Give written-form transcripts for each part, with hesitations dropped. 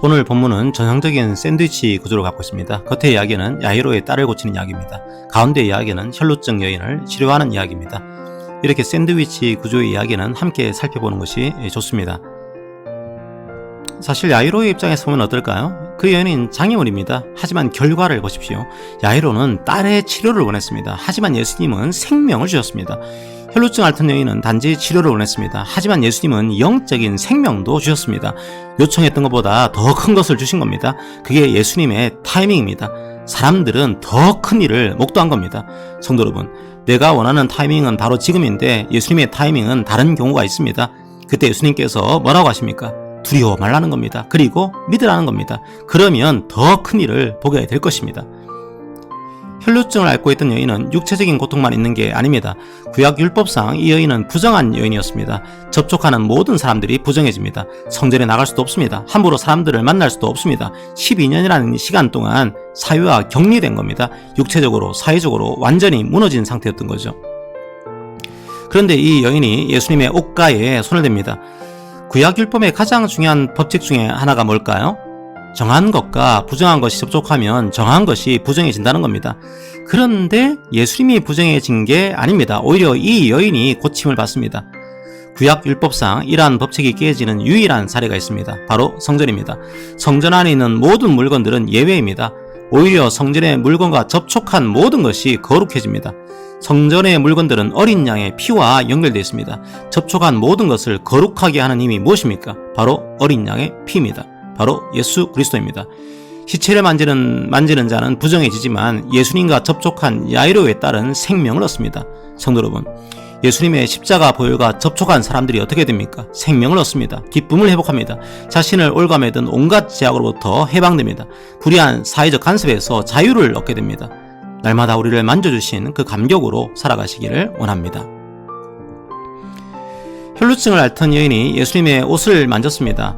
오늘 본문은 전형적인 샌드위치 구조를 갖고 있습니다. 겉의 이야기는 야이로의 딸을 고치는 이야기입니다. 가운데 이야기는 혈루증 여인을 치료하는 이야기입니다. 이렇게 샌드위치 구조의 이야기는 함께 살펴보는 것이 좋습니다. 사실 야이로의 입장에서 보면 어떨까요? 그 여인은 장애물입니다. 하지만 결과를 보십시오. 야이로는 딸의 치료를 원했습니다. 하지만 예수님은 생명을 주셨습니다. 혈루증 앓던 여인은 단지 치료를 원했습니다. 하지만 예수님은 영적인 생명도 주셨습니다. 요청했던 것보다 더 큰 것을 주신 겁니다. 그게 예수님의 타이밍입니다. 사람들은 더 큰 일을 목도한 겁니다. 성도 여러분, 내가 원하는 타이밍은 바로 지금인데 예수님의 타이밍은 다른 경우가 있습니다. 그때 예수님께서 뭐라고 하십니까? 두려워 말라는 겁니다. 그리고 믿으라는 겁니다. 그러면 더 큰 일을 보게 될 것입니다. 혈루증을 앓고 있던 여인은 육체적인 고통만 있는 게 아닙니다. 구약 율법상 이 여인은 부정한 여인이었습니다. 접촉하는 모든 사람들이 부정해집니다. 성전에 나갈 수도 없습니다. 함부로 사람들을 만날 수도 없습니다. 12년이라는 시간 동안 사유와 격리된 겁니다. 육체적으로, 사회적으로 완전히 무너진 상태였던 거죠. 그런데 이 여인이 예수님의 옷가에 손을 댑니다. 구약 율법의 가장 중요한 법칙 중에 하나가 뭘까요? 정한 것과 부정한 것이 접촉하면 정한 것이 부정해진다는 겁니다. 그런데 예수님이 부정해진 게 아닙니다. 오히려 이 여인이 고침을 받습니다. 구약 율법상 이러한 법칙이 깨지는 유일한 사례가 있습니다. 바로 성전입니다. 성전 안에 있는 모든 물건들은 예외입니다. 오히려 성전의 물건과 접촉한 모든 것이 거룩해집니다. 성전의 물건들은 어린 양의 피와 연결되어 있습니다. 접촉한 모든 것을 거룩하게 하는 힘이 무엇입니까? 바로 어린 양의 피입니다. 바로 예수 그리스도입니다. 시체를 만지는 자는 부정해지지만 예수님과 접촉한 야이로의 딸은 생명을 얻습니다. 성도 여러분, 예수님의 십자가 보혈과 접촉한 사람들이 어떻게 됩니까? 생명을 얻습니다. 기쁨을 회복합니다. 자신을 올가매던 온갖 제약으로부터 해방됩니다. 불의한 사회적 간섭에서 자유를 얻게 됩니다. 날마다 우리를 만져주신 그 감격으로 살아가시기를 원합니다. 혈루증을 앓던 여인이 예수님의 옷을 만졌습니다.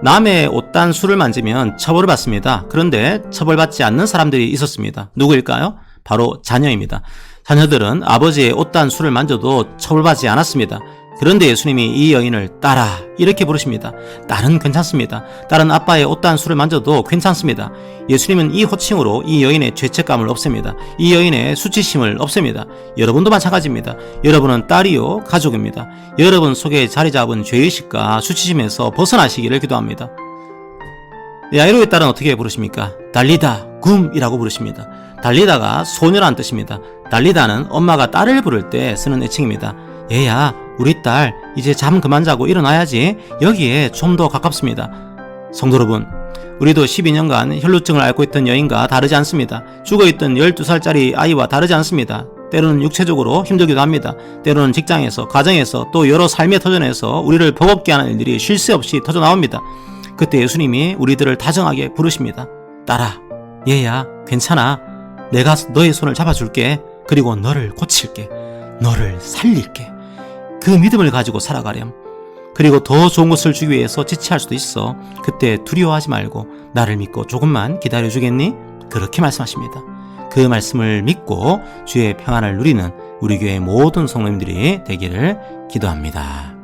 남의 옷단수를 만지면 처벌을 받습니다. 그런데 처벌받지 않는 사람들이 있었습니다. 누구일까요? 바로 자녀입니다. 자녀들은 아버지의 옷단수를 만져도 처벌받지 않았습니다. 그런데 예수님이 이 여인을 딸아 이렇게 부르십니다. 딸은 괜찮습니다. 딸은 아빠의 옷단수를 만져도 괜찮습니다. 예수님은 이 호칭으로 이 여인의 죄책감을 없앱니다. 이 여인의 수치심을 없앱니다. 여러분도 마찬가지입니다. 여러분은 딸이요 가족입니다. 여러분 속에 자리 잡은 죄의식과 수치심에서 벗어나시기를 기도합니다. 야이로의 딸은 어떻게 부르십니까? 달리다 굼이라고 부르십니다. 달리다가 소녀란 뜻입니다. 달리다는 엄마가 딸을 부를 때 쓰는 애칭입니다. 얘야, 우리 딸 이제 잠 그만 자고 일어나야지. 여기에 좀 더 가깝습니다. 성도 여러분, 우리도 12년간 혈루증을 앓고 있던 여인과 다르지 않습니다. 죽어있던 12살짜리 아이와 다르지 않습니다. 때로는 육체적으로 힘들기도 합니다. 때로는 직장에서, 가정에서, 또 여러 삶의 터전에서 우리를 버겁게 하는 일들이 쉴 새 없이 터져나옵니다. 그때 예수님이 우리들을 다정하게 부르십니다. 딸아, 얘야, 괜찮아. 내가 너의 손을 잡아줄게. 그리고 너를 고칠게. 너를 살릴게. 그 믿음을 가지고 살아가렴. 그리고 더 좋은 것을 주기 위해서 지체할 수도 있어. 그때 두려워하지 말고 나를 믿고 조금만 기다려주겠니? 그렇게 말씀하십니다. 그 말씀을 믿고 주의 평안을 누리는 우리 교회 모든 성도님들이 되기를 기도합니다.